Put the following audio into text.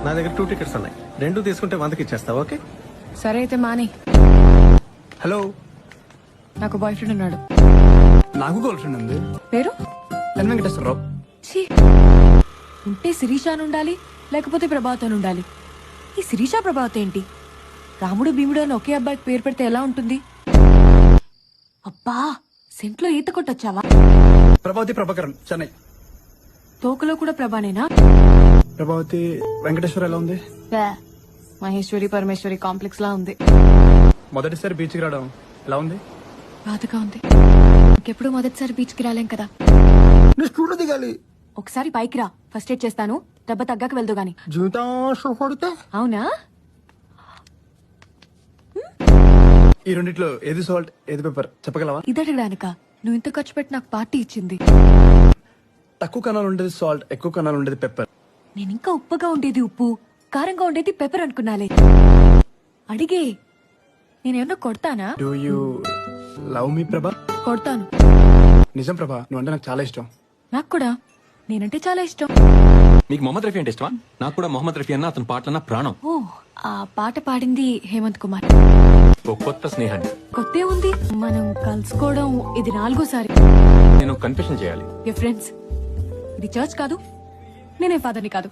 నా దగ్గర 2 టికెట్స్ ఉన్నాయి, 2 తీసుకుంటే 100కి ఇచ్చేస్తావు. ఓకే సరే అయితే మాని. హలో, నాకు బాయ్ ఫ్రెండ్ ఉన్నాడు. నాకు గర్ల్ ఫ్రెండ్ ఉంది. పేరు ఎన్ వెంకటేశ్వరరావు. ఛీ, ఉంటే శిరీష అని ఉండాలి, లేకపోతే ప్రభావత్ అని ఉండాలి. ఈ శిరీష ప్రభావత్ ఏంటి? రాముడు భీముడు అని ఒకే అబ్బాయికి పేరు పెడితే ఎలా ఉంటుంది? అబ్బా, సెంట్లో ఈత కొట్టొచ్చావా? ప్రభావతి ప్రభాకరన్, చెన్నై. తోకలో కూడా ప్రభానేనా? ప్రభావతి వెంకటేశ్వర ఎలా ఉంది? మహేశ్వరి పరమేశ్వరి కాంప్లెక్స్ లా ఉంది. మొదటిసారి బీచ్కి రావడం ఎలా ఉంది? బాధగా ఉంది. ఇంకెప్పుడు మొదటిసారి బీచ్ కి రాలేం కదా. స్కూల్లో దిగాలి. ఒకసారి పైకి రా, ఫస్ట్ ఎయిడ్ చేస్తాను. దెబ్బ తగ్గాక వెళ్దు గాని. జీవితం కొడితే అవునా? ఈ రెండిట్లో ఏది సాల్ట్ ఏది పెప్పర్ చెప్పగలవా? ఇదడగడానిక నువ్వు ఇంత ఖర్చు పెట్టి నాకు పార్టీ ఇచ్చింది. తక్కువ కణాలు ఉండేది సాల్ట్, ఎక్కువ కణాలు ఉండేది పెప్పర్. నేను ఇంకా ఉప్పుగా ఉండేది ఉప్పు, కారంగా ఉండేది పెప్పర్ అనుకున్నాలే. అడిగే, నేనేమన్నా కొడతానా? డూ యూ లవ్ మీ ప్రభా? కొడతాను. నిజం ప్రభా, నువ్వు అంటే నాకు చాలా ఇష్టం. నాకు కూడా నేనంటే చాలా ఇష్టం. నీకు మొహమ్మద్ రఫీ అంటే ఇష్టమా? నాకు కూడా మొహమ్మద్ రఫీ అన్న అతని పాటలన్న ప్రాణం. ఓ, ఆ పాట పాడింది హేమంత్ కుమార్. ఓ కొత్త స్నేహాన్ని. కొత్తే ఉంది, మనం కలుసుకోవడం ఇది 4వ సారి. నేను కన్ఫెషన్ చేయాలి. ఫ్రెండ్స్, ఇది చర్చ్ కాదు, నేనే ఫాదర్ని కాదు.